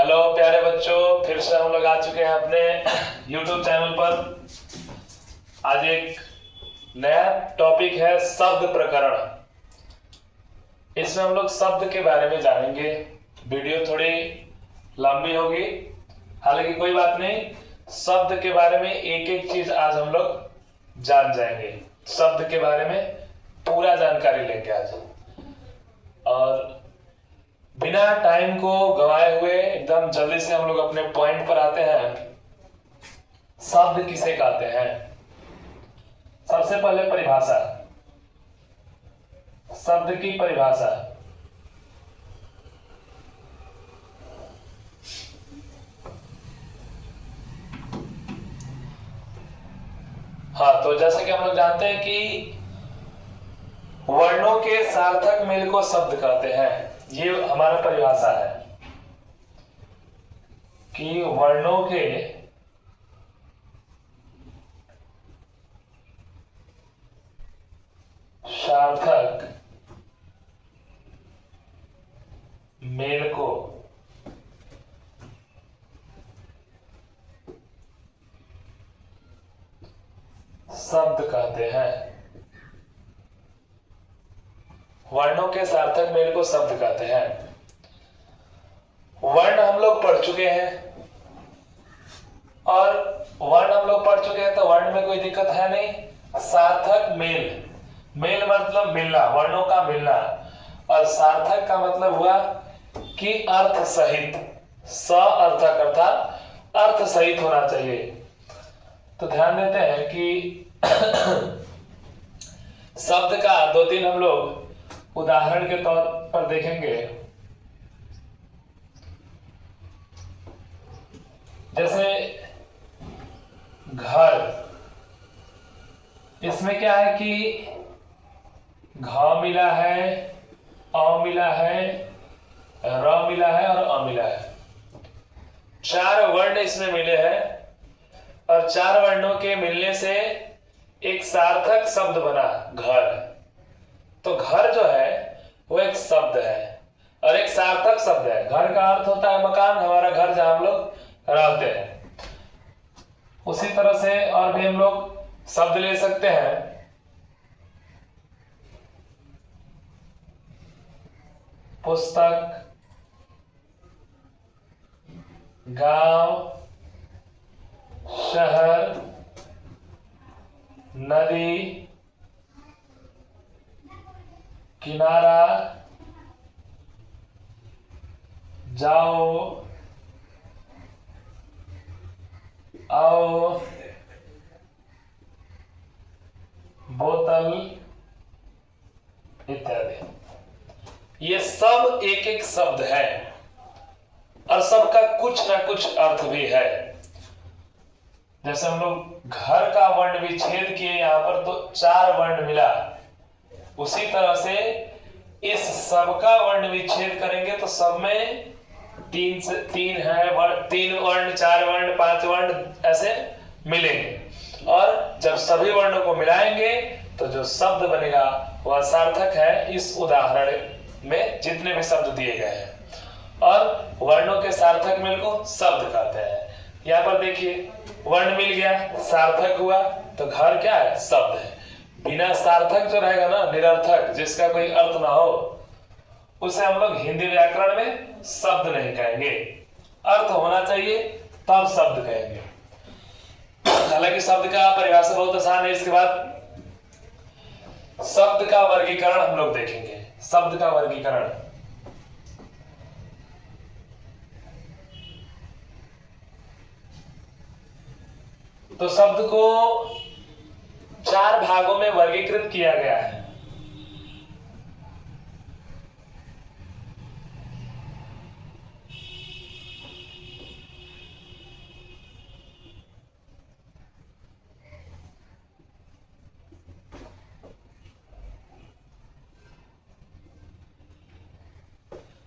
Hello प्यारे बच्चों, फिर से हम लोग आ चुके हैं अपने YouTube चैनल पर। आज एक नया टॉपिक है शब्द प्रकरण। इसमें हम लोग शब्द के बारे में जानेंगे। वीडियो थोड़ी लंबी होगी, हालांकि कोई बात नहीं। शब्द के बारे में एक एक चीज आज हम लोग जान जाएंगे। शब्द के बारे में पूरा जानकारी लेंगे आज। और बिना टाइम को गवाए हुए एकदम जल्दी से हम लोग अपने पॉइंट पर आते हैं। शब्द किसे कहते हैं? सबसे पहले परिभाषा, शब्द की परिभाषा। हाँ, तो जैसे कि हम लोग जानते हैं कि वर्णों के सार्थक मेल को शब्द कहते हैं। ये हमारा परिभाषा है कि वर्णों के सार्थक मेल को शब्द कहते हैं। वर्णों के सार्थक मेल को शब्द कहते हैं। वर्ण हम लोग पढ़ चुके हैं, और वर्ण हम लोग पढ़ चुके हैं तो वर्ण में कोई दिक्कत है नहीं। सार्थक मेल, मेल मतलब मिलना, वर्णों का मिलना। और सार्थक का मतलब हुआ कि अर्थ सहित, सार्थक अर्थात अर्थ सहित होना चाहिए। तो ध्यान देते हैं कि शब्द का दो तीन हम लोग उदाहरण के तौर पर देखेंगे। जैसे घर, इसमें क्या है कि घ मिला है, अ मिला है, र मिला है और अ मिला है। चार वर्ण इसमें मिले हैं, और चार वर्णों के मिलने से एक सार्थक शब्द बना घर। तो घर जो है वो एक शब्द है और एक सार्थक शब्द है। घर का अर्थ होता है मकान, हमारा घर जहां हम लोग रहते हैं। उसी तरह से और भी हम लोग शब्द ले सकते हैं। पुस्तक, गांव, शहर, नदी, किनारा, जाओ, आओ, बोतल इत्यादि। ये सब एक एक शब्द है और सबका कुछ ना कुछ अर्थ भी है। जैसे हम लोग घर का वर्ण विच्छेद किए यहाँ पर तो चार वर्ण मिला, उसी तरह से इस सब का वर्ण विच्छेद करेंगे तो सब में तीन है, तीन वर्ण, चार वर्ण, पांच वर्ण ऐसे मिलेंगे। और जब सभी वर्णों को मिलाएंगे तो जो शब्द बनेगा वह सार्थक है। इस उदाहरण में जितने भी शब्द दिए गए हैं, और वर्णों के सार्थक मेल को शब्द कहते हैं। यहाँ पर देखिए, वर्ण मिल गया, सार्थक हुआ, तो घर क्या है? शब्द है। बिना सार्थक जो रहेगा ना, निरर्थक, जिसका कोई अर्थ ना हो, उसे हम लोग हिंदी व्याकरण में शब्द नहीं कहेंगे। अर्थ होना चाहिए तब शब्द कहेंगे। हालांकि शब्द का परिभाषा बहुत आसान है। इसके बाद शब्द का वर्गीकरण हम लोग देखेंगे। शब्द का वर्गीकरण, तो शब्द को चार भागों में वर्गीकृत किया गया है।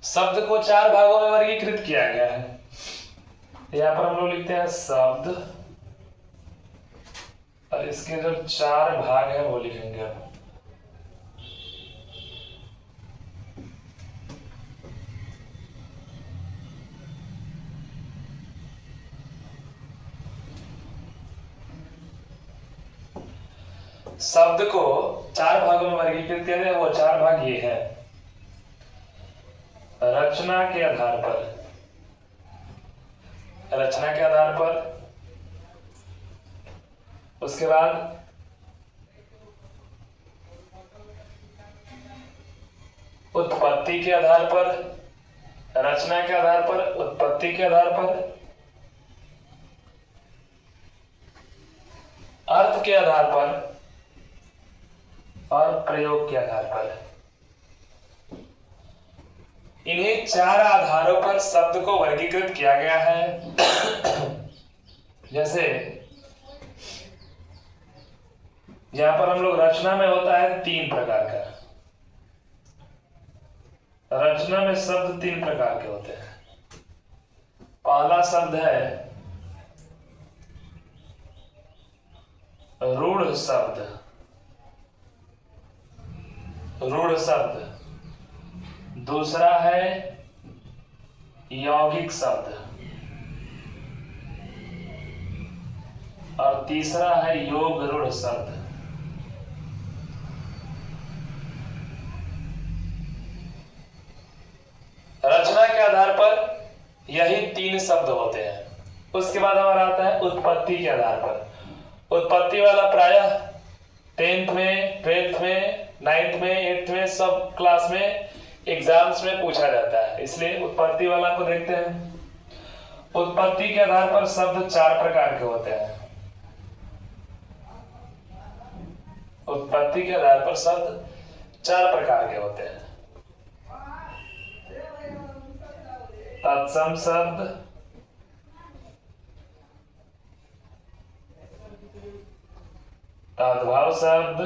शब्द को चार भागों में वर्गीकृत किया गया है। यहां पर हम लोग लिखते हैं शब्द, और इसके जो चार भाग है वो लिखेंगे अब। शब्द को 4 भागों में वर्गीकृत किया गया, वो 4 भाग ये है। रचना के आधार पर, रचना के आधार पर, उसके बाद उत्पत्ति के आधार पर, रचना के आधार पर, उत्पत्ति के आधार पर, अर्थ के आधार पर और प्रयोग के आधार पर। इन्हीं 4 आधारों पर शब्द को वर्गीकृत किया गया है। जैसे यहां पर हम लोग रचना में होता है 3 प्रकार का। रचना में शब्द 3 प्रकार के होते हैं। पहला शब्द है रूढ़ शब्द, रूढ़ शब्द। दूसरा है यौगिक शब्द और तीसरा है योग रूढ़ शब्द। रचना के आधार पर यही 3 शब्द होते हैं। उसके बाद हमारा आता है उत्पत्ति के आधार पर। उत्पत्ति वाला प्रायः 10th में, 12th में, 9th में, 8th में सब क्लास में एग्जाम्स में पूछा जाता है, इसलिए उत्पत्ति वाला को देखते हैं। उत्पत्ति के आधार पर शब्द 4 प्रकार के होते हैं। उत्पत्ति के आधार पर शब्द 4 प्रकार के होते हैं। तत्सम शब्द, तद्भव शब्द,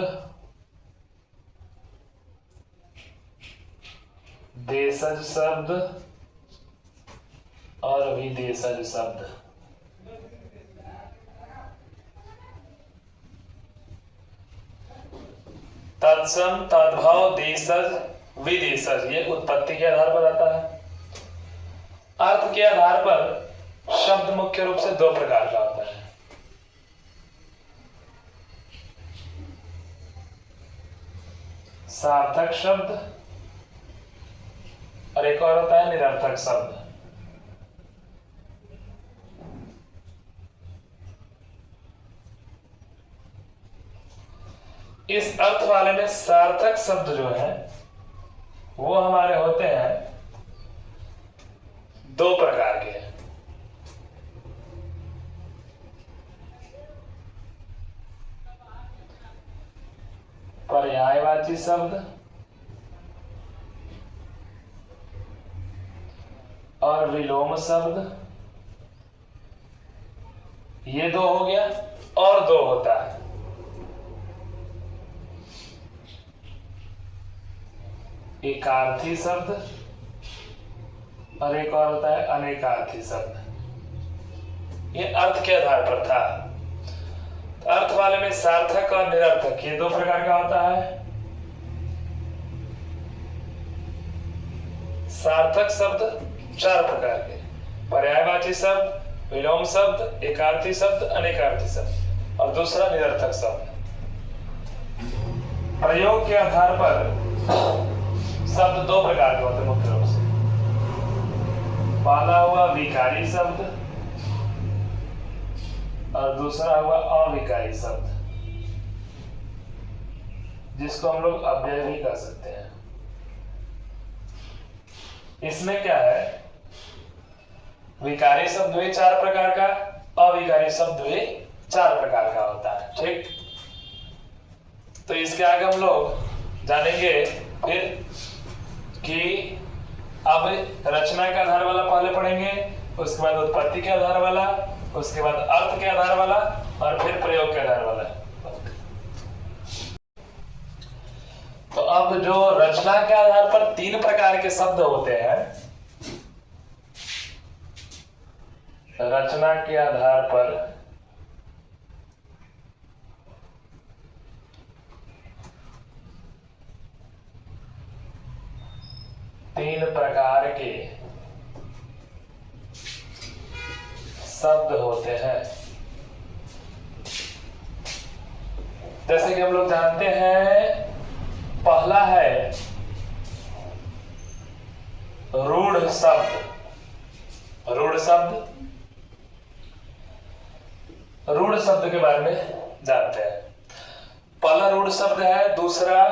देशज शब्द और विदेशज शब्द। तत्सम, तद्भव, देशज, विदेशज ये उत्पत्ति के आधार पर आता है। अर्थ के आधार पर शब्द मुख्य रूप से 2 प्रकार का होता है। सार्थक शब्द और एक और होता है निरर्थक शब्द। इस अर्थ वाले में सार्थक शब्द जो है वो हमारे होते हैं 2 प्रकार के। पर्यायवाची शब्द और विलोम शब्द, ये 2 हो गया। और 2 होता है एकार्थी शब्द और एक और होता है अनेकार्थी शब्द। ये अर्थ के आधार पर था। तो अर्थ वाले में सार्थक और निरर्थक ये 2 प्रकार का होता है। सार्थक शब्द 4 प्रकार के, पर्यायवाची शब्द, विलोम शब्द, एकार्थी शब्द, अनेकार्थी शब्द और दूसरा निरर्थक शब्द। प्रयोग के आधार पर शब्द 2 प्रकार के होते हैं मुख्य रूप से। पहला हुआ विकारी शब्द और दूसरा हुआ अविकारी शब्द, जिसको हम लोग अव्यय भी कह सकते हैं। इसमें क्या है, विकारी शब्द भी 4 प्रकार का, अविकारी शब्द भी 4 प्रकार का होता है। ठीक, तो इसके आगे हम लोग जानेंगे फिर कि अब रचना के आधार वाला पहले पढ़ेंगे, उसके बाद उत्पत्ति के आधार वाला, उसके बाद अर्थ के आधार वाला और फिर प्रयोग के आधार वाला। तो अब जो रचना के आधार पर 3 प्रकार के शब्द होते हैं, रचना के आधार पर तीन प्रकार के शब्द होते हैं। जैसे कि हम लोग जानते हैं, पहला है रूढ़ शब्द। रूढ़ शब्द, रूढ़ शब्द के बारे में जानते हैं। पहला रूढ़ शब्द है, दूसरा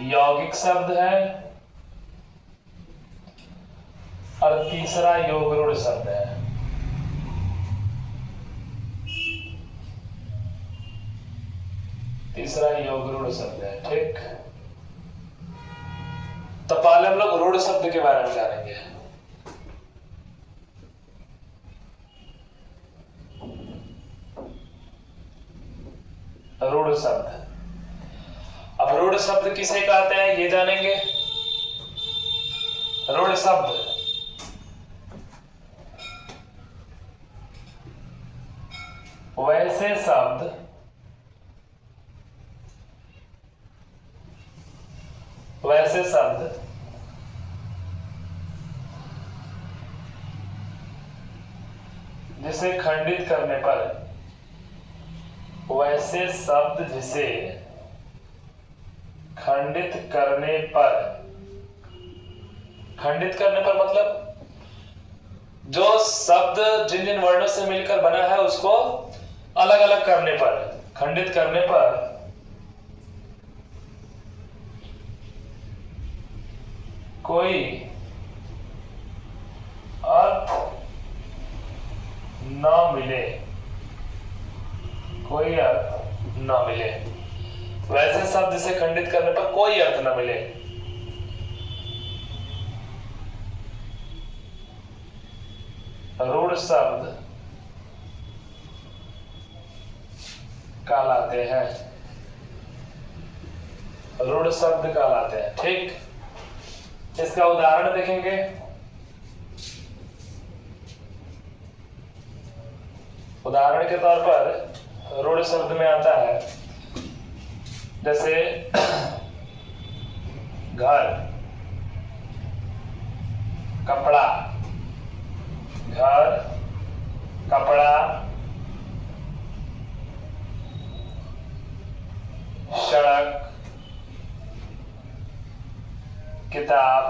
यौगिक शब्द है और तीसरा योग रूढ़ शब्द है। तीसरा योग रूढ़ शब्द है। ठीक, तो पहले हम लोग रूढ़ शब्द के बारे में जानेंगे। रूढ़ शब्द, अब रूढ़ शब्द किसे कहते हैं ये जानेंगे। रूढ़ शब्द वैसे शब्द जिसे खंडित करने पर, वैसे शब्द जिसे खंडित करने पर, खंडित करने पर मतलब जो शब्द जिन जिन वर्णों से मिलकर बना है उसको अलग अलग करने पर, खंडित करने पर कोई अर्थ न मिले, कोई अर्थ न मिले, वैसे शब्द जिसे खंडित करने पर कोई अर्थ न मिले, रूढ़ शब्द कहलाते हैं। रूढ़ शब्द कहलाते हैं। ठीक, इसका उदाहरण देखेंगे। उदाहरण के तौर पर रूढ़ शब्द में आता है जैसे घर, कपड़ा, घर, कपड़ा, सड़क, किताब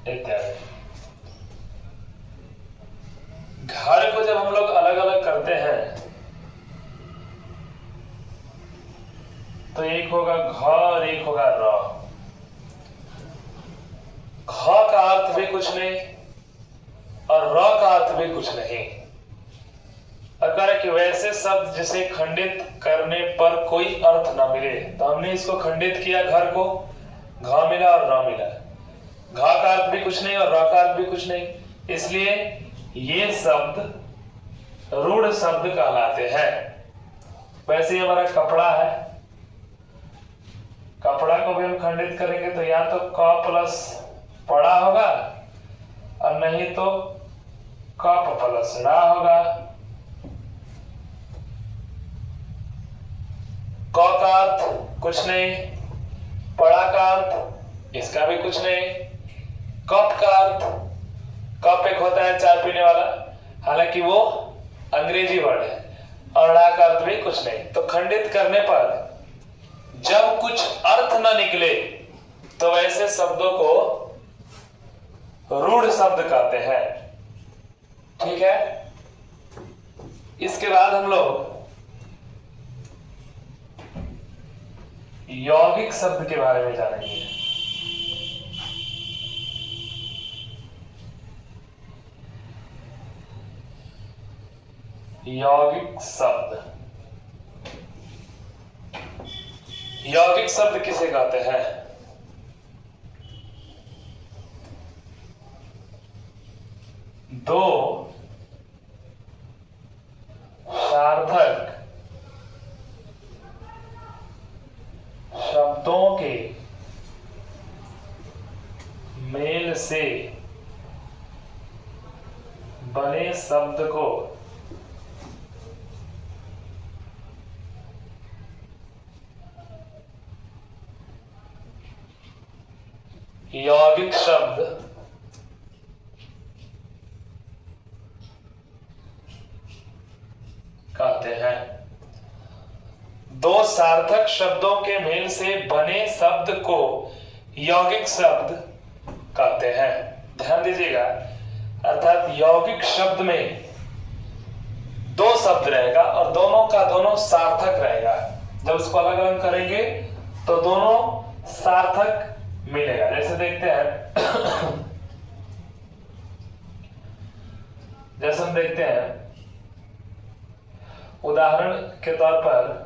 इत्यादि। घर को जब हम लोग अलग अलग करते हैं तो एक होगा घ और एक होगा र। घ का अर्थ भी कुछ नहीं और र का अर्थ भी कुछ नहीं। अगर कि वैसे शब्द जिसे खंडित करने पर कोई अर्थ ना मिले, तो हमने इसको खंडित किया, घर को, घ मिला और र मिला। घ का अर्थ भी कुछ नहीं और र का अर्थ भी कुछ नहीं, इसलिए ये शब्द रूढ़ शब्द कहलाते हैं। वैसे हमारा कपड़ा है, कपड़ा को भी हम खंडित करेंगे तो या तो क प्लस पड़ा होगा और नहीं तो कप प्लस ड़ा होगा। क का अर्थ कुछ नहीं, पड़ा का अर्थ इसका भी कुछ नहीं, कप का अर्थ, कप एक होता है चाय पीने वाला, हालांकि वो अंग्रेजी वर्ड है, और ड़ा का अर्थ भी कुछ नहीं। तो खंडित करने पर जब कुछ अर्थ न निकले तो ऐसे शब्दों को रूढ़ शब्द कहते हैं। ठीक है, इसके बाद हम लोग यौगिक शब्द के बारे में जानेंगे। यौगिक शब्द, यौगिक शब्द किसे कहते हैं? दो सार्थक शब्दों के मेल से बने शब्द को यौगिक शब्द दो सार्थक शब्दों के मेल से बने शब्द को यौगिक शब्द कहते हैं। ध्यान दीजिएगा, अर्थात यौगिक शब्द में दो शब्द रहेगा और दोनों का दोनों सार्थक रहेगा। जब उसको अलग अलग करेंगे तो दोनों सार्थक मिलेगा। जैसे देखते हैं जैसे हम देखते हैं उदाहरण के तौर पर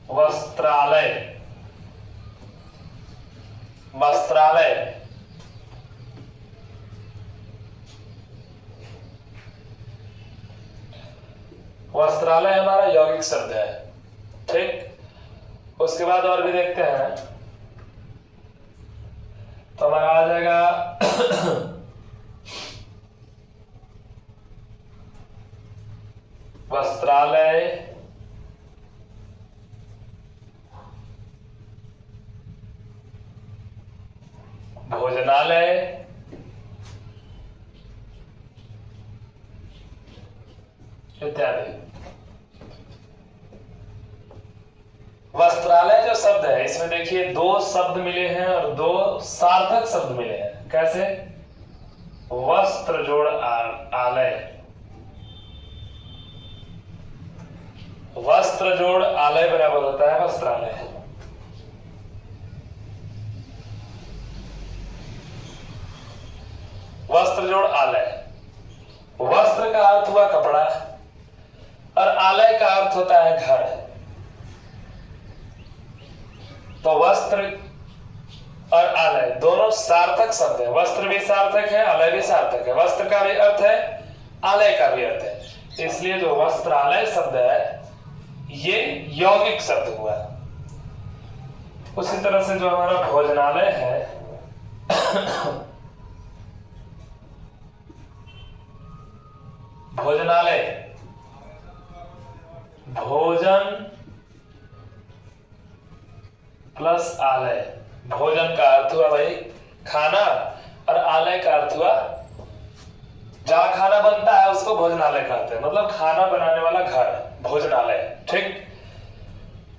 वस्त्रालय, वस्त्रालय वस्त्रालय हमारा यौगिक शब्द है। ठीक, उसके बाद और भी देखते हैं तो हमारा आ जाएगा वस्त्रालय, भोजनालय, इत्यादि। वस्त्रालय जो शब्द है इसमें देखिए दो शब्द मिले हैं और दो सार्थक शब्द मिले हैं। कैसे? वस्त्र जोड़ आलय, वस्त्र जोड़ आलय बराबर होता है वस्त्रालय। वस्त्र जोड़ आलय, वस्त्र का अर्थ हुआ कपड़ा और आलय का अर्थ होता है घर। तो वस्त्र और आलय दोनों सार्थक शब्द है। वस्त्र भी सार्थक है, आलय भी सार्थक है। वस्त्र का भी अर्थ है, आलय का भी अर्थ है, इसलिए जो वस्त्रालय शब्द है ये यौगिक शब्द हुआ। उसी तरह से जो हमारा भोजनालय है भोजनालय, भोजन प्लस आलय। भोजन का अर्थ हुआ भाई खाना और आलय का अर्थ हुआ जहां खाना बनता है उसको भोजनालय कहते हैं, मतलब खाना बनाने वाला घर, भोजनालय। ठीक,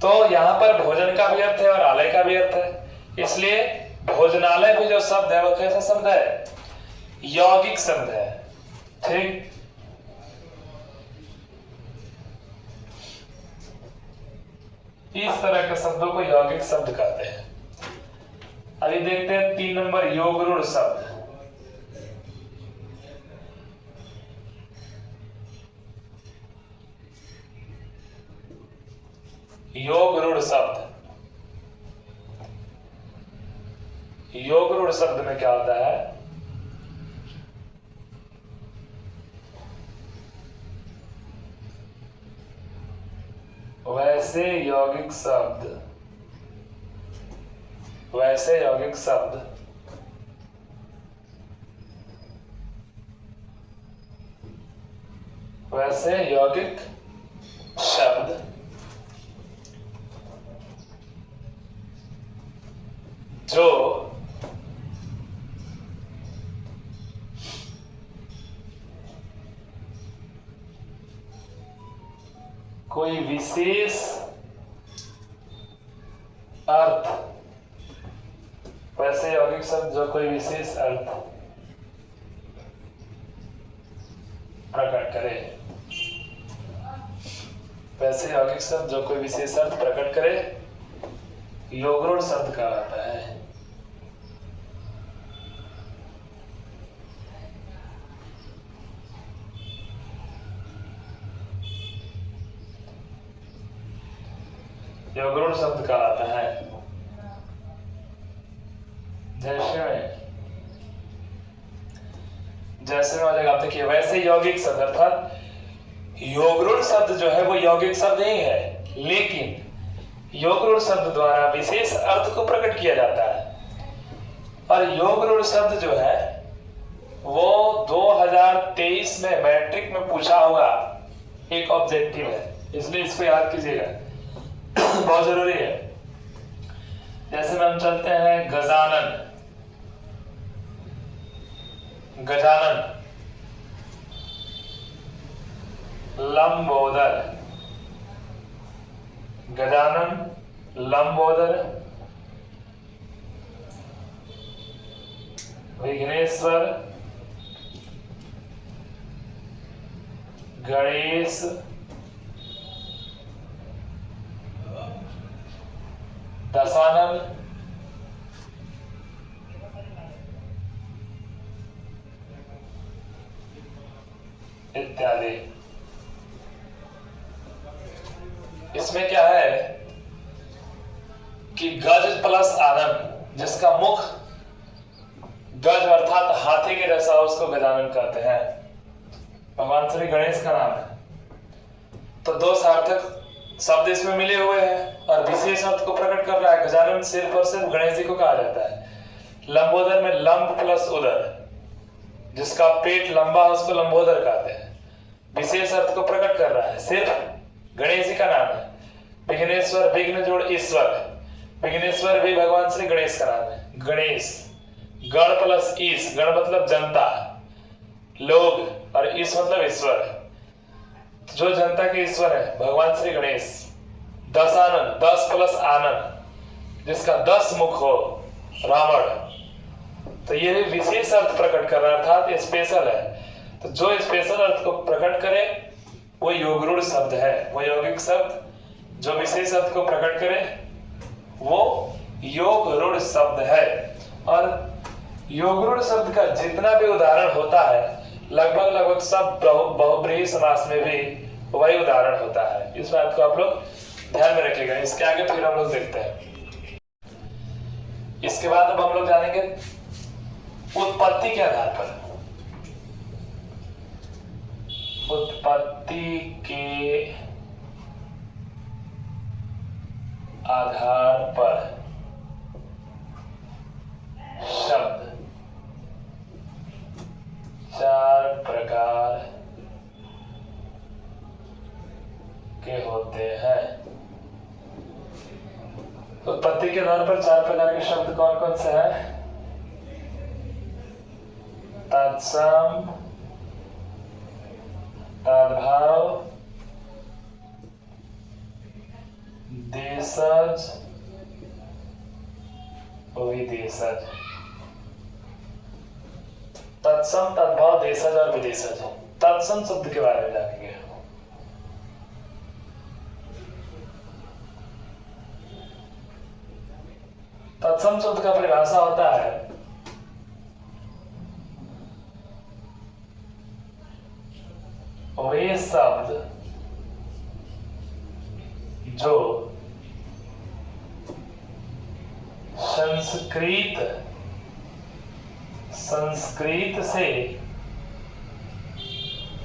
तो यहां पर भोजन का भी अर्थ है और आलय का भी अर्थ है, इसलिए भोजनालय भी जो शब्द है वो कैसा शब्द है? यौगिक शब्द है। ठीक, इस तरह के शब्दों को यौगिक शब्द कहते हैं। अभी देखते हैं 3 नंबर योगरूढ़ शब्द। योगरूढ़ शब्द, योगरूढ़ शब्द में क्या होता है? वैसे यौगिक शब्द, वैसे यौगिक शब्द वैसे यौगिक शब्द जो कोई विशेष अर्थ, वैसे यौगिक शब्द जो कोई विशेष अर्थ प्रकट करे, वैसे यौगिक शब्द जो कोई विशेष अर्थ प्रकट करे योगरूढ़ शब्द कहलाता है। योगरूढ़ शब्द कहलाता है। जैसे में हो जाएगा, आप देखिए वैसे यौगिक शब्द, अर्थात योगरूढ़ शब्द जो है वो यौगिक शब्द नहीं है, लेकिन योगरूढ़ शब्द द्वारा विशेष अर्थ को प्रकट किया जाता है। और योगरूढ़ शब्द जो है वो 2023 में मैट्रिक में पूछा हुआ एक ऑब्जेक्टिव है, इसलिए इसको याद कीजिएगा, बहुत जरूरी है। जैसे में हम चलते हैं गजानन, गजानन लंबोदर, गजानन लंबोदर, विघ्नेश्वर गणेश, दशानन इत्यादि। इसमें क्या है कि गज प्लस आनन, जिसका मुख गज अर्थात हाथी के जैसा, उसको गजानन कहते हैं। भगवान श्री गणेश का नाम है। तो दो सार्थक शब्द इसमें मिले हुए हैं और विशेष अर्थ को प्रकट कर रहा है। गजानन सिर्फ और सिर्फ गणेश जी को कहा जाता है। लंबोदर में लंब प्लस उदर, जिसका पेट लंबा है उसको लंबोदर कहते हैं। विशेष अर्थ को प्रकट कर रहा है, सिर्फ गणेश जी का नाम है। विघ्नेश्वर, विघ्न जोड़ ईश्वर, विघ्नेश्वर भी भगवान श्री गणेश का नाम है। गणेश, गण प्लस ईश, गण मतलब जनता, लोग, और ईश मतलब ईश्वर, जो जनता के ईश्वर है भगवान श्री गणेश। दशानन, 10 प्लस आनन, जिसका 10 मुख हो, रावण। तो ये भी विशेष अर्थ प्रकट कर रहा है, अर्थात स्पेशल है। तो जो स्पेशल अर्थ को प्रकट करे वो योगरूढ़ शब्द है। वो यौगिक शब्द जो विशेष अर्थ को प्रकट करे वो योगरूढ़ शब्द है। और योगरूढ़ शब्द का जितना भी उदाहरण होता है लगभग सब बहुब्रीहि समास में भी वही उदाहरण होता है। इस बात को आप लोग ध्यान में रखिएगा। इसके आगे फिर हम लोग देखते हैं। इसके बाद अब हम लोग जानेंगे उत्पत्ति के आधार पर। उत्पत्ति के आधार पर शब्द 4 प्रकार के होते हैं। उत्पत्ति के आधार पर 4 प्रकार के शब्द कौन कौन से हैं? तत्सम, तद्भाव, देशज, विदेशज। तत्सम, तद्भाव, देशज और विदेशज। तत्सम शब्द के बारे में जानेंगे। तत्सम शब्द का परिभाषा होता है वे शब्द जो संस्कृत से,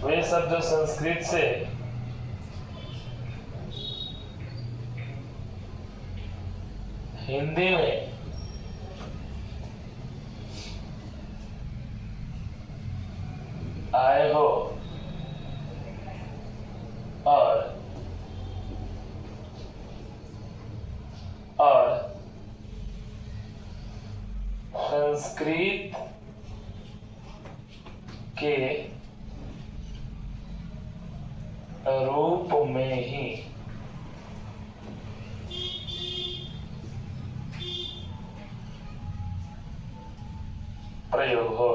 वे शब्द जो संस्कृत से हिंदी में आए हो और संस्कृत के रूप में ही प्रयोग हो।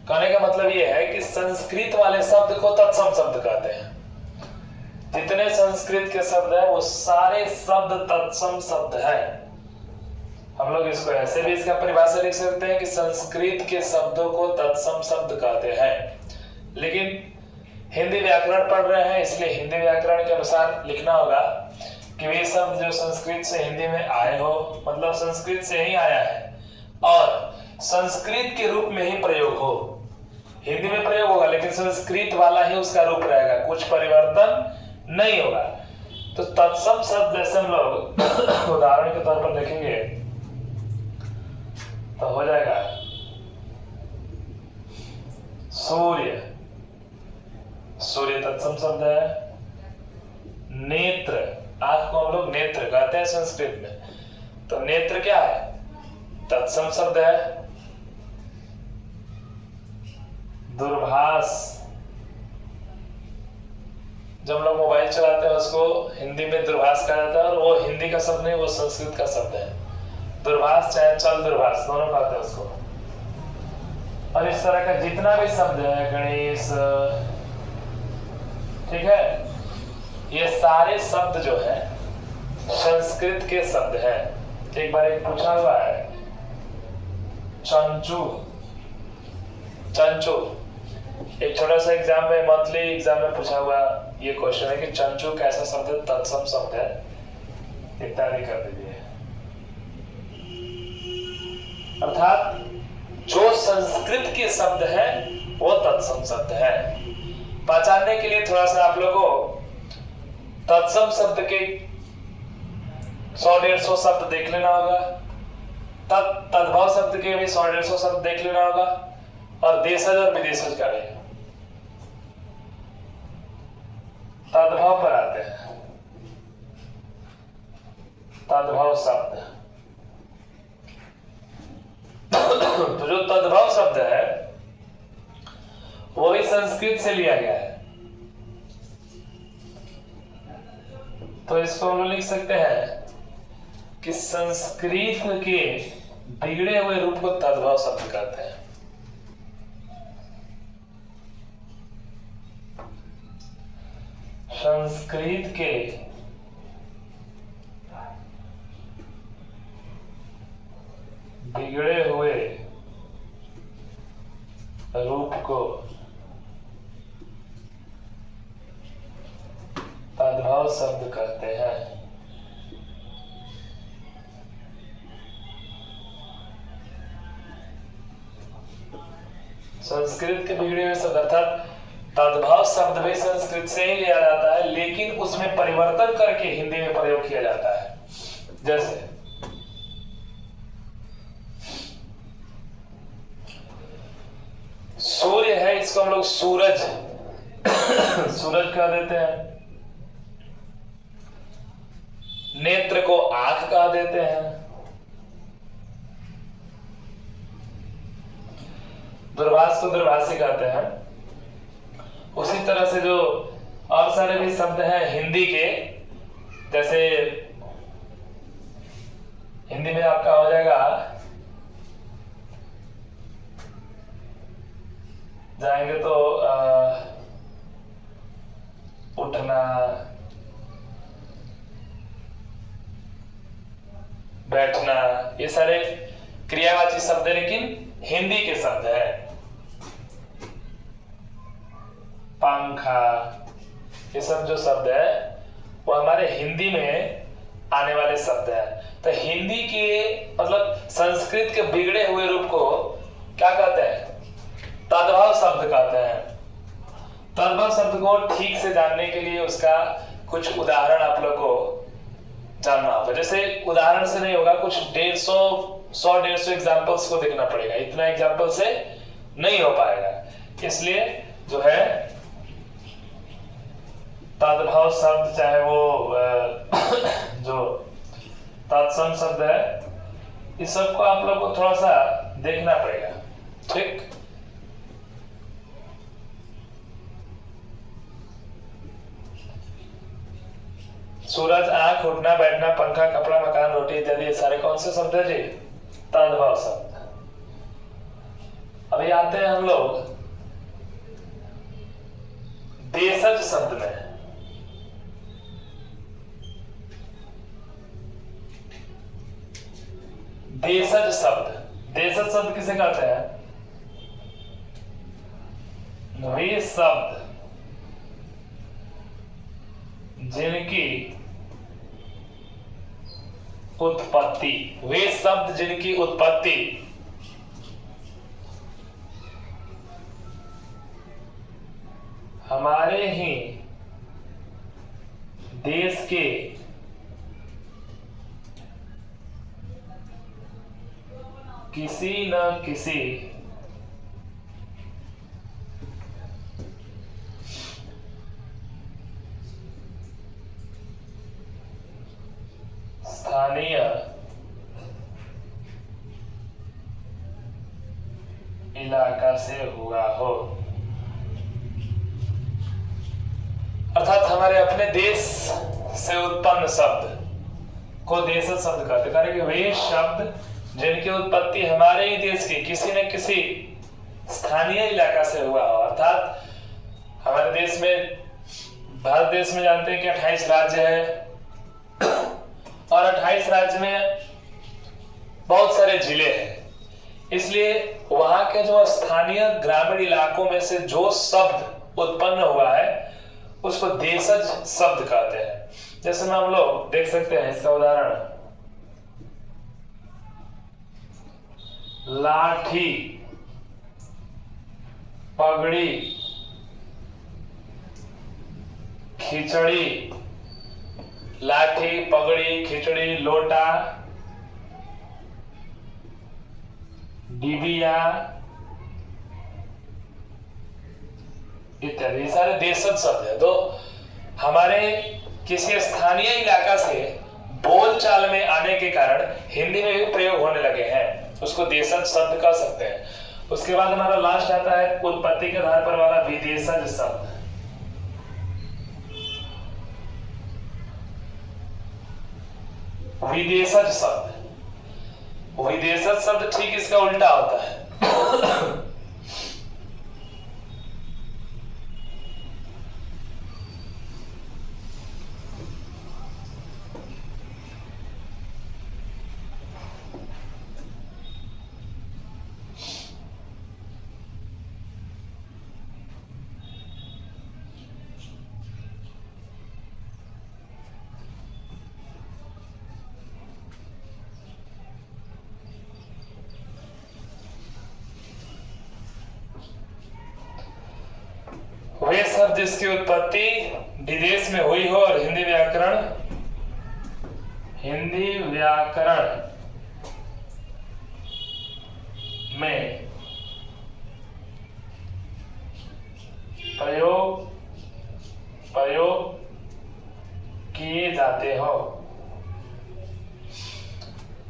कहने का मतलब यह है कि संस्कृत वाले शब्द को तत्सम शब्द कहते हैं। जितने संस्कृत के शब्द हैं वो सारे शब्द तत्सम शब्द हैं। हम लोग इसको ऐसे भी इसका परिभाषा लिख सकते हैं कि संस्कृत के शब्दों को तत्सम शब्द कहते हैं। लेकिन हिंदी व्याकरण पढ़ रहे हैं इसलिए हिंदी व्याकरण के अनुसार लिखना होगा कि वे शब्द जो संस्कृत से हिंदी में आए हो, मतलब संस्कृत से ही आया है और संस्कृत के रूप में ही प्रयोग हो। हिंदी में प्रयोग होगा लेकिन संस्कृत वाला ही उसका रूप रहेगा, कुछ परिवर्तन नहीं होगा। तो तत्सम शब्द जैसे हम लोग उदाहरण के तौर पर देखेंगे तो हो जाएगा सूर्य, सूर्य तत्सम शब्द है। नेत्र, आंख को हम लोग नेत्र कहते हैं संस्कृत में, तो नेत्र क्या है? तत्सम शब्द है। दूरभाष, जब लोग मोबाइल चलाते हैं उसको हिंदी में दूरभाष कहा जाता है, और वो हिंदी का शब्द नहीं, वो संस्कृत का शब्द है। दूरभाष चाहे चल दूरभाष दोनों कहते हैं उसको। और इस तरह का जितना भी शब्द है, गणेश, ठीक है, ये सारे शब्द जो है संस्कृत के शब्द है। एक बार एक पूछा हुआ है, चंचू, चंचू, एक छोटा सा एग्जाम में, मंथली एग्जाम में पूछा हुआ ये क्वेश्चन है कि चंचू कैसा शब्द है, तत्सम शब्द है, इत्यादि कर दीजिए। अर्थात जो संस्कृत के शब्द है वो तत्सम शब्द है। पहचानने के लिए थोड़ा सा आप लोगों को तत्सम शब्द के 100-150 शब्द देख लेना होगा, तद्भव शब्द के भी 100-150 शब्द देख लेना होगा, और देशज और विदेशज का भी। तद्भव पर आते हैं, तद्भव शब्द। तो जो तद्भव शब्द है वो भी संस्कृत से लिया गया है। तो इसको हम लोग लिख सकते हैं कि संस्कृत के बिगड़े हुए रूप को तद्भव शब्द कहते हैं। संस्कृत के बिगड़े हुए रूप को तद्भव शब्द कहते हैं। संस्कृत के बिगड़े हुए शब्द अर्थात तद्भव शब्द भी संस्कृत से ही लिया जाता है, लेकिन उसमें परिवर्तन करके हिंदी में प्रयोग किया जाता है। जैसे सूर्य है, इसको हम लोग सूरज सूरज कह देते हैं। नेत्र को आंख कह देते हैं। दूरभाष को दूरभाषी कहते हैं। उसी तरह से जो और सारे भी शब्द हैं हिंदी के, जैसे हिंदी में आपका हो जाएगा, जाएंगे तो उठना, बैठना, ये सारे क्रियावाची शब्द है, लेकिन हिंदी के शब्द है। पंखा, ये सब जो शब्द है वो हमारे हिंदी में आने वाले शब्द है। तो हिंदी के मतलब संस्कृत के बिगड़े हुए रूप को क्या कहते हैं? तद्भव शब्द कहते हैं। तद्भव शब्द को ठीक से जानने के लिए उसका कुछ उदाहरण आप लोग को जानना होगा। जैसे उदाहरण से नहीं होगा, कुछ 100-150 एग्जाम्पल्स को देखना पड़ेगा, इतना एग्जाम्पल से नहीं हो पाएगा। इसलिए जो है तद्भव शब्द, चाहे वो जो तत्सम शब्द है, इस सब को आप लोग को थोड़ा सा देखना पड़ेगा। ठीक, सूरज, आंख, उठना, बैठना, पंखा, कपड़ा, मकान, रोटी इत्यादि, ये सारे कौन से शब्द है जी? तद्भव शब्द। अभी आते हैं हम लोग देशज शब्द में। देशज शब्द, देशज शब्द किसे कहते हैं? वे शब्द जिनकी उत्पत्ति, वे शब्द जिनकी उत्पत्ति हमारे ही देश के किसी न किसी स्थानीय इलाका से हुआ हो। अर्थात हमारे अपने देश से उत्पन्न शब्द को देशज शब्द कहते हैं, कारण कि वे शब्द जिनकी उत्पत्ति हमारे ही देश की किसी न किसी स्थानीय इलाका से हुआ हो। अर्थात हमारे देश में, भारत देश में जानते हैं कि 28 राज्य है और 28 राज्य में बहुत सारे जिले हैं, इसलिए वहां के जो स्थानीय ग्रामीण इलाकों में से जो शब्द उत्पन्न हुआ है उसको देशज शब्द कहते हैं। जैसे में हम लोग देख सकते हैं, इसका उदाहरण लाठी, पगड़ी, खिचड़ी, लाठी, पगड़ी, खिचड़ी, लोटा, डिबिया इत्यादि सारे देशज शब्द है। तो हमारे किसी स्थानीय इलाका से बोलचाल में आने के कारण हिंदी में भी प्रयोग होने लगे हैं, उसको देशज शब्द कह सकते हैं। उसके बाद हमारा लास्ट आता है उत्पत्ति के आधार पर वाला विदेशज शब्द। विदेशज शब्द, विदेशज शब्द ठीक इसका उल्टा होता है। वे शब्द जिसकी उत्पत्ति विदेश में हुई हो और हिंदी व्याकरण में प्रयोग किए जाते हो।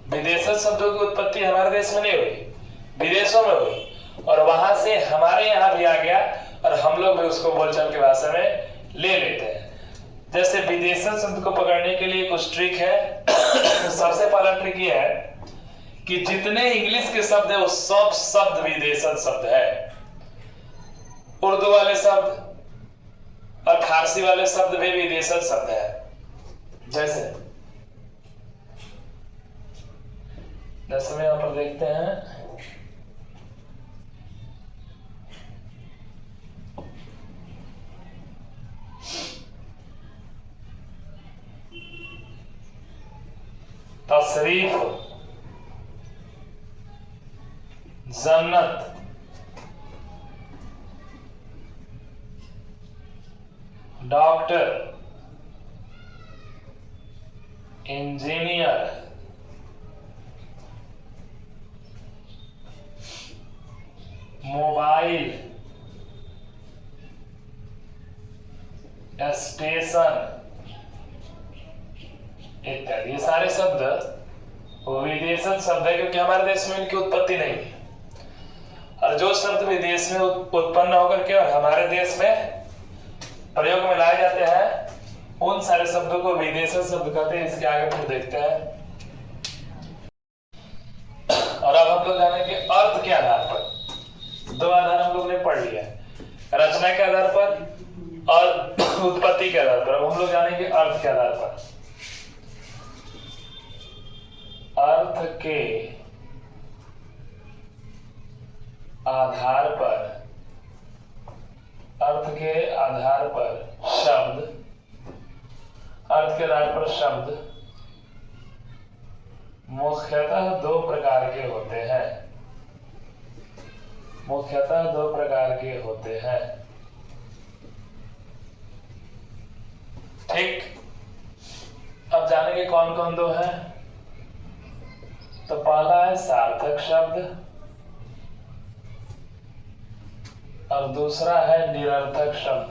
विदेशज शब्दों की उत्पत्ति हमारे देश में नहीं हुई, विदेशों में हुई और वहां से हमारे यहाँ भी आ गया और हम लोग भी उसको बोलचाल की भाषा में ले लेते हैं। जैसे विदेशज शब्द को पकड़ने के लिए कुछ ट्रिक है। सबसे पहला ट्रिक ये है कि जितने इंग्लिश के शब्द है वो सब शब्द विदेशज शब्द है। उर्दू वाले शब्द और फारसी वाले शब्द भी विदेशज शब्द है। जैसे यहां पर देखते हैं, तशरीफ, जन्नत, डॉक्टर, इंजीनियर, मोबाइल, स्टेशन इत्यादि, ये सारे शब्द विदेशज शब्द है क्योंकि हमारे देश में इनकी उत्पत्ति नहीं है। और जो शब्द विदेश में उत्पन्न होकर के और हमारे देश में प्रयोग में लाए जाते हैं उन सारे शब्दों को विदेशज शब्द कहते हैं। इसके आगे फिर देखते हैं। और अब हम लोग जानेंगे अर्थ के आधार पर। दो आधार हम लोग ने पढ़ लिया, रचना के आधार पर और उत्पत्ति के आधार पर। अब हम लोग जानेंगे अर्थ के आधार पर। अर्थ के आधार पर, अर्थ के आधार पर शब्द, अर्थ के आधार पर शब्द मुख्यतः दो प्रकार के होते हैं। मुख्यतः दो प्रकार के होते हैं। ठीक, अब जानेंगे कौन कौन दो हैं। तो पहला है सार्थक शब्द और दूसरा है निरर्थक शब्द।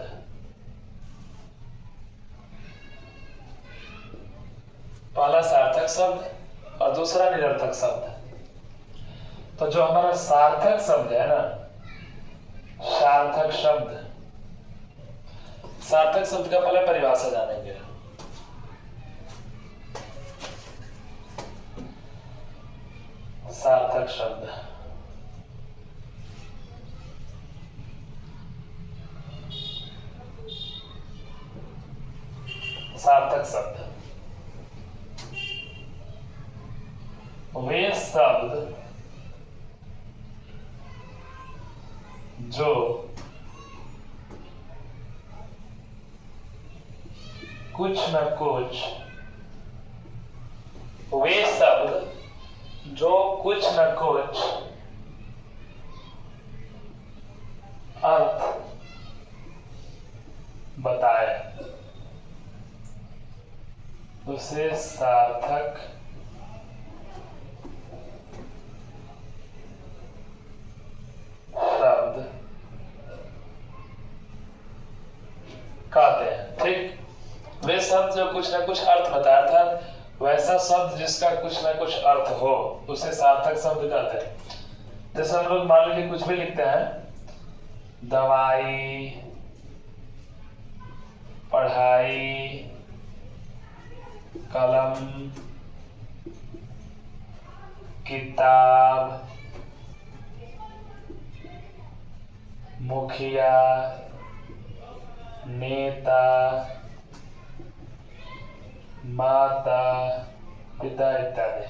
पहला सार्थक शब्द और दूसरा निरर्थक शब्द। तो जो हमारा सार्थक शब्द है ना, सार्थक शब्द, सार्थक शब्द का पहले परिभाषा जानेंगे। सार्थक शब्द, सार्थक शब्द वे शब्द जो कुछ न कुछ, वे शब्द जो कुछ न कुछ अर्थ बताए, उसे सार्थक शब्द कहते हैं। ठीक, वे शब्द जो कुछ न कुछ अर्थ बताया था, वैसा शब्द जिसका कुछ न कुछ अर्थ हो उसे सार्थक शब्द कहते हैं। जैसे हम लोग मान लीजिए कुछ भी लिखते हैं, दवाई, पढ़ाई, कलम, किताब, मुखिया, नेता, माता, पिता इत्यादि।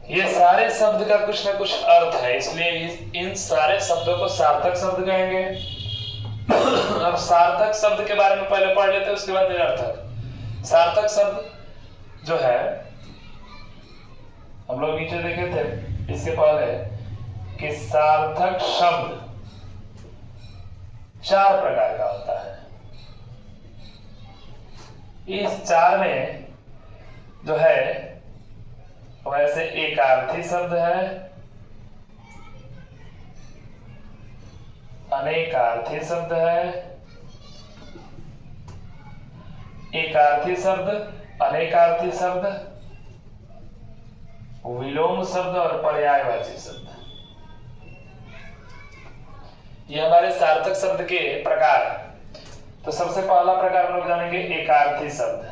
ये सारे शब्द का कुछ ना कुछ अर्थ है, इसलिए इन सारे शब्दों को सार्थक शब्द कहेंगे। अब सार्थक शब्द के बारे में पहले पढ़ लेते हैं, उसके बाद निरर्थक। सार्थक शब्द जो है, हम लोग नीचे देखे थे इसके पहले कि सार्थक शब्द 4 प्रकार का होता है। इस 4 में जो है वैसे एकार्थी शब्द है, अनेकार्थी शब्द है, एकार्थी शब्द, अनेकार्थी शब्द, विलोम शब्द और पर्यायवाची शब्द। ये हमारे सार्थक शब्द के प्रकार। तो सबसे पहला प्रकार हम लोग जानेंगे एकार्थी शब्द।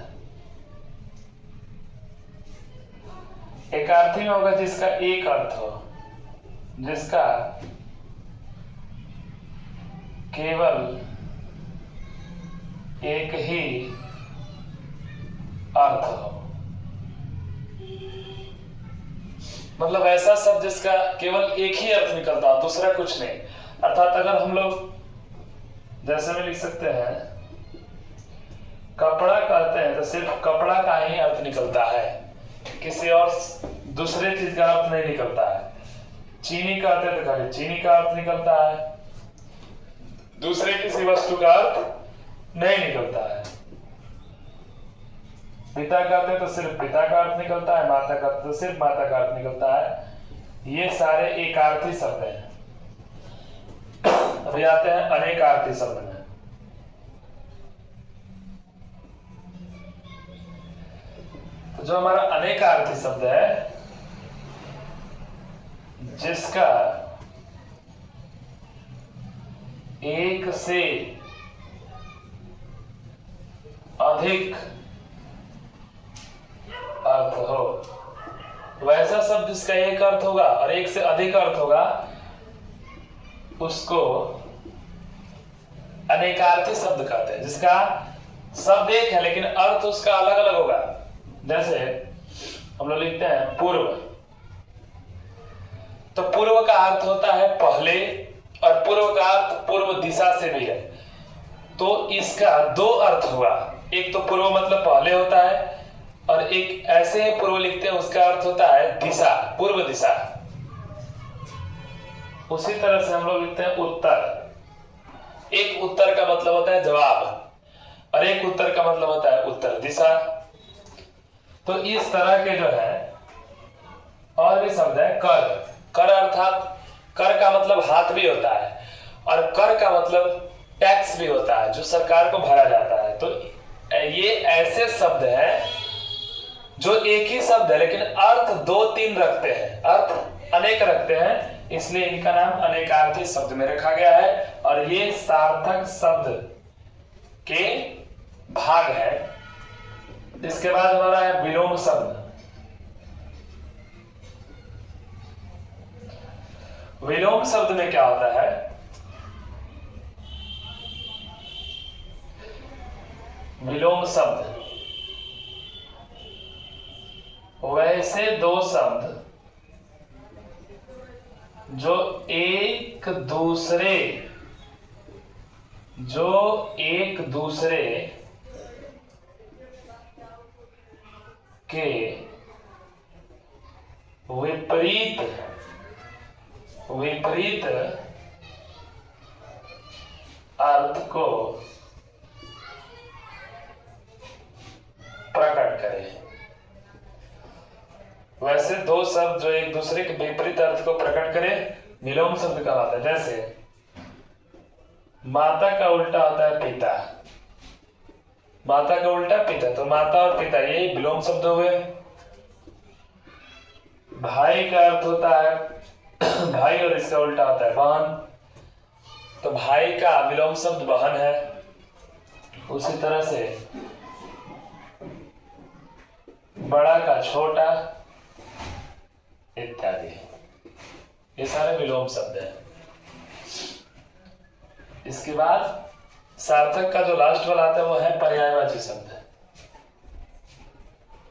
एकार्थी में होगा जिसका एक अर्थ हो, जिसका केवल एक ही अर्थ हो, मतलब ऐसा शब्द जिसका केवल एक ही अर्थ निकलता हो, दूसरा कुछ नहीं। अर्थात अगर हम लोग जैसे में लिख सकते हैं कपड़ा कहते हैं तो सिर्फ कपड़ा का ही अर्थ निकलता है, किसी और दूसरे चीज का अर्थ नहीं निकलता है। चीनी कहते हैं तो खाली चीनी का अर्थ निकलता है, दूसरे किसी वस्तु का अर्थ नहीं निकलता है। पिता कहते हैं तो सिर्फ पिता का अर्थ निकलता है, माता कहते हैं तो सिर्फ माता का अर्थ निकलता है। ये सारे एकार्थी शब्द हैं। अभी आते हैं अनेकार्थी शब्द में। तो जो हमारा अनेकार्थी शब्द है, जिसका एक से अधिक अर्थ हो, वैसा शब्द जिसका एक अर्थ होगा और एक से अधिक अर्थ होगा, उसको अनेकार्थी शब्द कहते हैं। जिसका शब्द एक है लेकिन अर्थ उसका अलग अलग होगा। जैसे हम लोग लिखते हैं पूर्व, तो पूर्व का अर्थ होता है पहले, और पूर्व का अर्थ पूर्व दिशा से भी है। तो इसका 2 अर्थ हुआ, एक तो पूर्व मतलब पहले होता है, और एक ऐसे पूर्व लिखते हैं उसका अर्थ होता है दिशा, पूर्व दिशा। उसी तरह से हम लोग लिखते हैं उत्तर। एक उत्तर का मतलब होता है जवाब, और एक उत्तर का मतलब होता है उत्तर दिशा। तो इस तरह के जो है और भी शब्द है कर। कर अर्थात कर का मतलब हाथ भी होता है, और कर का मतलब टैक्स भी होता है जो सरकार को भरा जाता है। तो ये ऐसे शब्द हैं जो एक ही शब्द है लेकिन अर्थ 2-3 रखते हैं, अर्थ अनेक रखते हैं। इसलिए इनका नाम अनेकार्थी शब्द में रखा गया है। और ये सार्थक शब्द के भाग है। इसके बाद हमारा है विलोम शब्द। विलोम शब्द में क्या होता है? विलोम शब्द वैसे दो शब्द जो एक दूसरे के विपरीत अर्थ को प्रकट करें। वैसे दो शब्द जो एक दूसरे के विपरीत अर्थ को प्रकट करें विलोम शब्द कहलाता है। जैसे माता का उल्टा होता है पिता, माता का उल्टा पिता, तो माता और पिता यही विलोम शब्द हुए। भाई का अर्थ होता है भाई और इसका उल्टा होता है बहन, तो भाई का विलोम शब्द बहन है। उसी तरह से बड़ा का छोटा इत्यादि, ये सारे विलोम शब्द हैं। इसके बाद सार्थक का जो लास्ट वाला आता है वो है पर्यायवाची शब्द।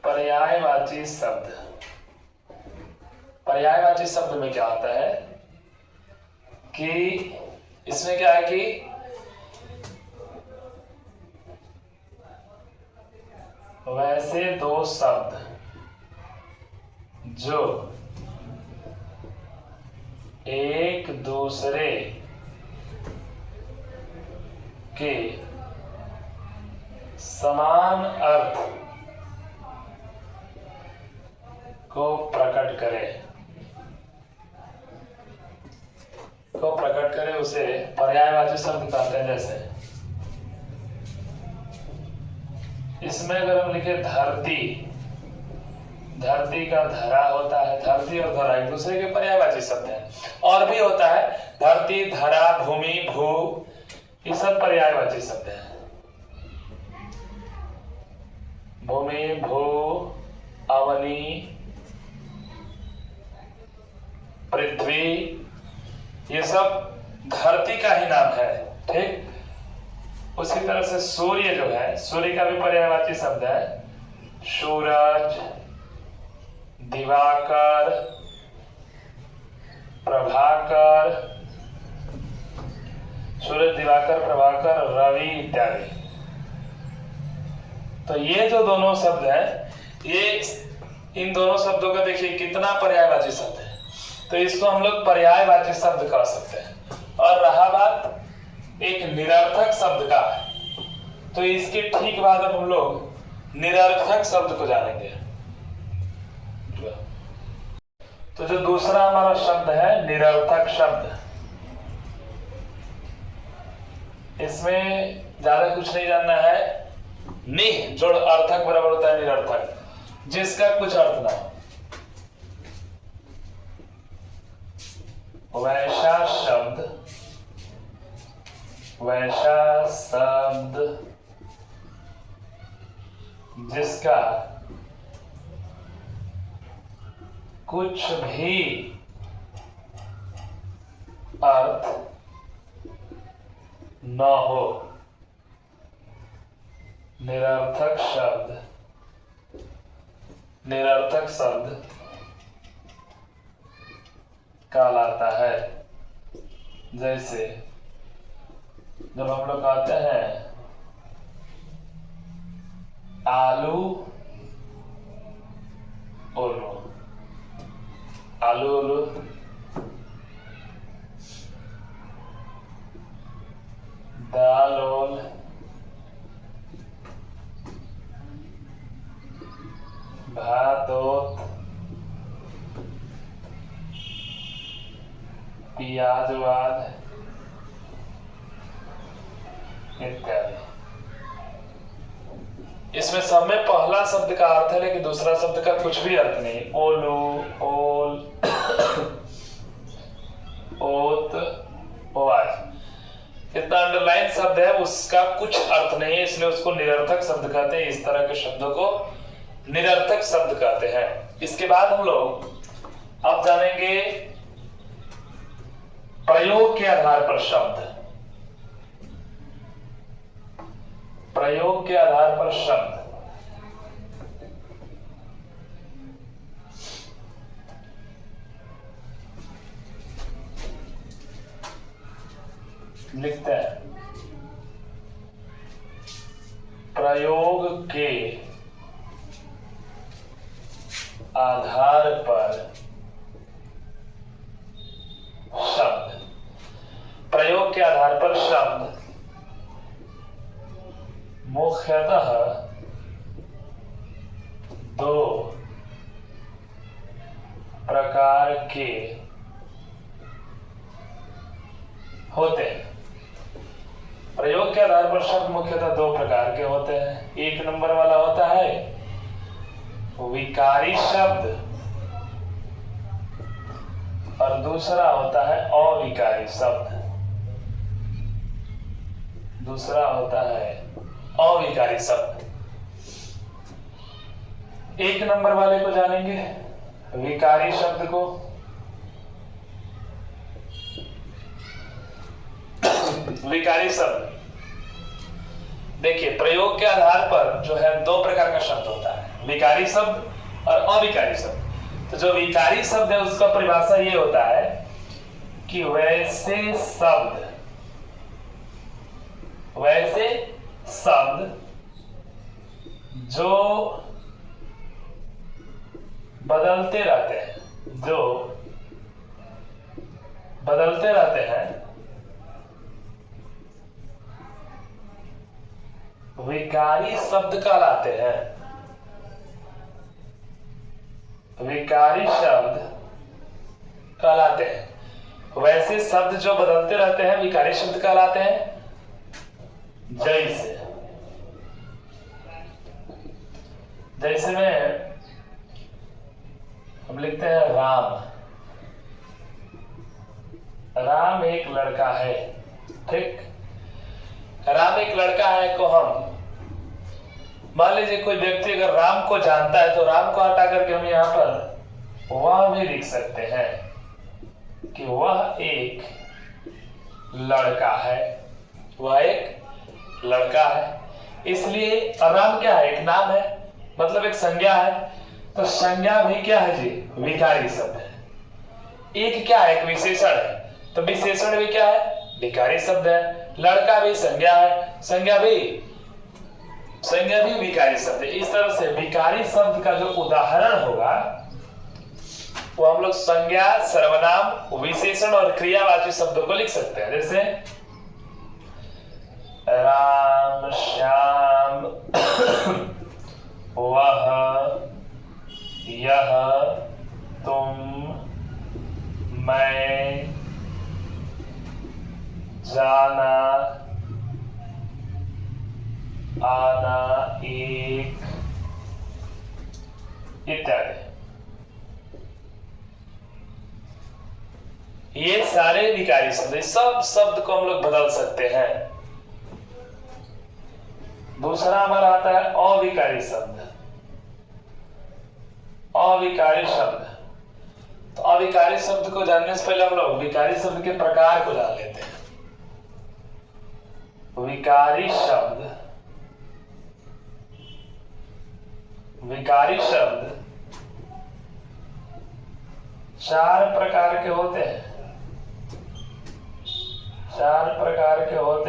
पर्यायवाची शब्द, पर्यायवाची शब्द में क्या होता है कि इसमें क्या है कि वैसे दो शब्द जो एक दूसरे के समान अर्थ को प्रकट करे उसे पर्यायवाची शब्द कहते हैं। जैसे इसमें अगर हम लिखे धरती, धरती का धरा होता है, धरती और धरा एक दूसरे के पर्यायवाची शब्द हैं। और भी होता है धरती, धरा, भूमि, भू, ये सब पर्यायवाची शब्द हैं। भूमि, भू, अवनी, पृथ्वी, ये सब धरती का ही नाम है। ठीक, उसी तरह से सूर्य जो है, सूर्य का भी पर्यायवाची शब्द है। सूरज, दिवाकर, प्रभाकर, सूरज, दिवाकर, प्रभाकर, रवि इत्यादि। तो ये जो दोनों शब्द हैं, ये इन दोनों शब्दों का देखिए कितना पर्यायवाची शब्द है, तो इसको हम लोग पर्यायवाची शब्द कह सकते हैं। और रहा बात एक निरर्थक शब्द का, तो इसके ठीक बाद अब हम लोग निरर्थक शब्द को जानेंगे। तो जो दूसरा हमारा शब्द है निरर्थक शब्द, इसमें ज्यादा कुछ नहीं जानना है। निह जोड़ अर्थक बराबर होता है निरर्थक, जिसका कुछ अर्थ ना हो। वैसा शब्द जिसका कुछ भी अर्थ न हो, निरर्थक शब्द कहलाता है। जैसे जब हम लोग कहते हैं आलू ओलू, आलू ओलू, दाल ओल, भात ओत, प्याज वाद इत्यादि। इसमें सब में पहला शब्द का अर्थ है, लेकिन दूसरा शब्द का कुछ भी अर्थ नहीं। ओलू, ओल, ओत ओआज। इतना अंडरलाइन शब्द है, उसका कुछ अर्थ नहीं है, इसलिए उसको निरर्थक शब्द कहते हैं। इस तरह के शब्दों को निरर्थक शब्द कहते हैं। इसके बाद हम लोग अब जानेंगे प्रयोग के आधार पर शब्द। प्रयोग के आधार पर शब्द। लिखते हैं प्रयोग के आधार पर शब्द। प्रयोग के आधार पर शब्द मुख्यतः दो प्रकार के होते हैं। प्रयोग के आधार पर शब्द मुख्यतः दो प्रकार के होते हैं। एक नंबर वाला होता है विकारी शब्द और दूसरा होता है अविकारी शब्द। दूसरा होता है अविकारी शब्द। एक नंबर वाले को जानेंगे, विकारी शब्द को। विकारी शब्द देखिए, प्रयोग के आधार पर जो है दो प्रकार का शब्द होता है, विकारी शब्द और अविकारी शब्द। तो जो विकारी शब्द है उसका परिभाषा ये होता है कि वैसे शब्द जो बदलते रहते हैं, विकारी शब्द कहलाते हैं। विकारी शब्द कहलाते हैं। वैसे शब्द जो बदलते रहते हैं विकारी शब्द कहलाते हैं। जैसे में हम लिखते हैं राम एक लड़का है। ठीक, राम एक लड़का है को हम मान लीजिए कोई व्यक्ति अगर राम को जानता है तो राम को हटा करके हम यहाँ पर वह भी लिख सकते हैं कि वह एक लड़का है। वह एक लड़का है। इसलिए राम क्या है? एक नाम है, मतलब एक संज्ञा है। तो संज्ञा भी क्या है जी? विकारी शब्द है। एक क्या है? एक विशेषण है। तो विशेषण भी क्या है? विकारी शब्द है। लड़का भी संज्ञा है, संज्ञा भी विकारी शब्द है। इस तरह से विकारी शब्द का जो उदाहरण होगा वो हम लोग संज्ञा, सर्वनाम, विशेषण और क्रियावाची शब्दों को लिख सकते हैं। जैसे राम, श्याम, वह, यह, तुम, मैं, जाना, आना, एक, इत्यादि। ये सारे विकारी शब्द, सब शब्द को हम लोग बदल सकते हैं। दूसरा हमारा आता है अविकारी शब्द। अविकारी शब्द, तो अविकारी शब्द को जानने से पहले हम लोग विकारी शब्द के प्रकार को जान लेते हैं। विकारी शब्द चार प्रकार के होते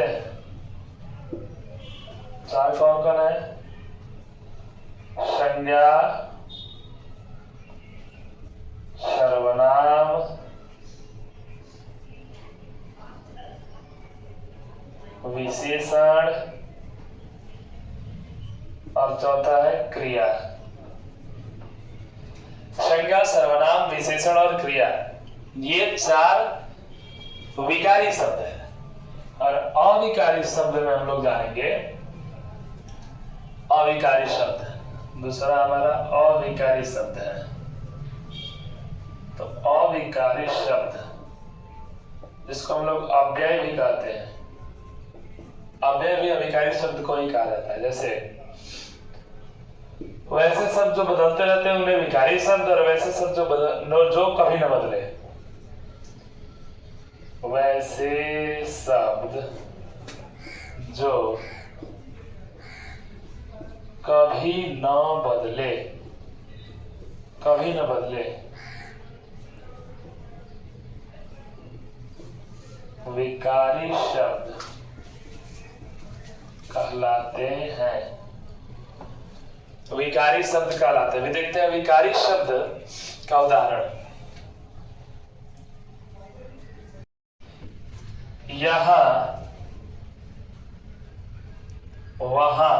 हैं। चार कौन कौन है? संज्ञा, सर्वनाम, विशेषण और चौथा है क्रिया। संज्ञा, सर्वनाम, विशेषण और क्रिया, ये चार विकारी शब्द है। और अविकारी शब्द में हम लोग जानेंगे अविकारी शब्द। दूसरा हमारा अविकारी शब्द है। तो अविकारी शब्द जिसको हम लोग अव्यय भी कहते हैं। अव्यय भी अभिकारी शब्द को ही कहा जाता है। जैसे वैसे शब्द जो बदलते रहते हैं उन्हें विकारी शब्द, और वैसे शब्द जो कभी न बदले, वैसे शब्द जो कभी न बदले, कभी न बदले, विकारी शब्द कहलाते हैं। विकारी शब्द कहलाते हैं। देखते हैं विकारी शब्द का उदाहरण। यहां, वहां,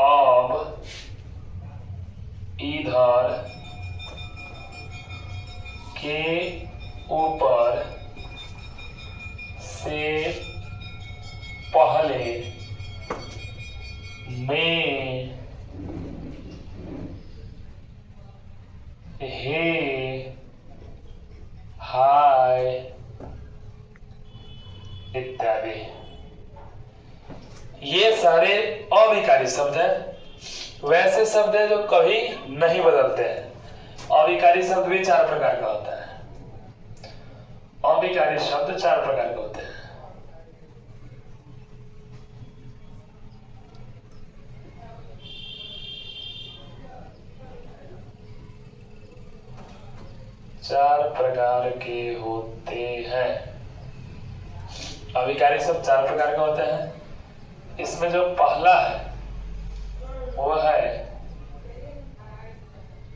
अब, इधर, के ऊपर, से पहले, में, हे, हाय इत्यादि, ये सारे अविकारी शब्द हैं। वैसे शब्द है जो कभी नहीं बदलते हैं। अविकारी शब्द भी 4 प्रकार का होता है। अविकारी शब्द 4 प्रकार के होते हैं। चार प्रकार के होते हैं। अविकारी शब्द 4 प्रकार के होते हैं। इसमें जो पहला है वो है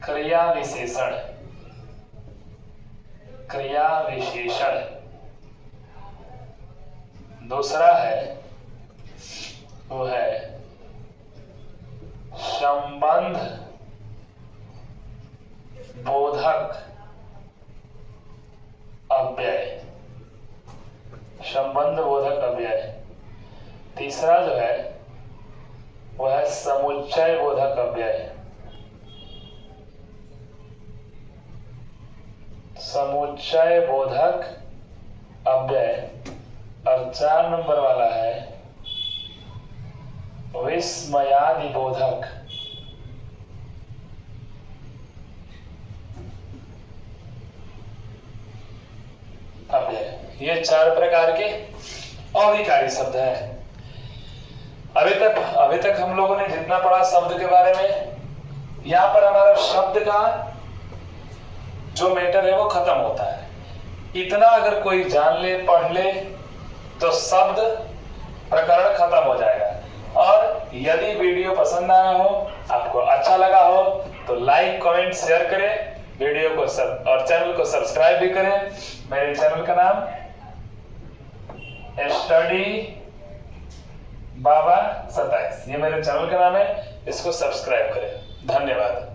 क्रिया विशेषण। क्रिया विशेषण। दूसरा है वो है संबंध बोधक अव्यय। संबंध बोधक अव्यय। तीसरा जो है वह है समुच्चय बोधक अव्यय। समुच्चय बोधक अव्यय। और 4 नंबर वाला है विस्मयादि बोधक अव्यय। ये 4 प्रकार के अविकारी शब्द हैं। अभी तक हम लोगों ने जितना पढ़ा शब्द के बारे में, यहां पर हमारा शब्द का जो मैटर है वो खत्म होता है। इतना अगर कोई जान ले, पढ़ ले, तो शब्द प्रकरण खत्म हो जाएगा। और यदि वीडियो पसंद आया हो, आपको अच्छा लगा हो, तो लाइक, कमेंट, शेयर करें वीडियो को और चैनल को सब्सक्राइब भी करें। मेरे चैनल का नाम स्टडी बाबा 27, ये मेरे चैनल का नाम है। इसको सब्सक्राइब करें। धन्यवाद।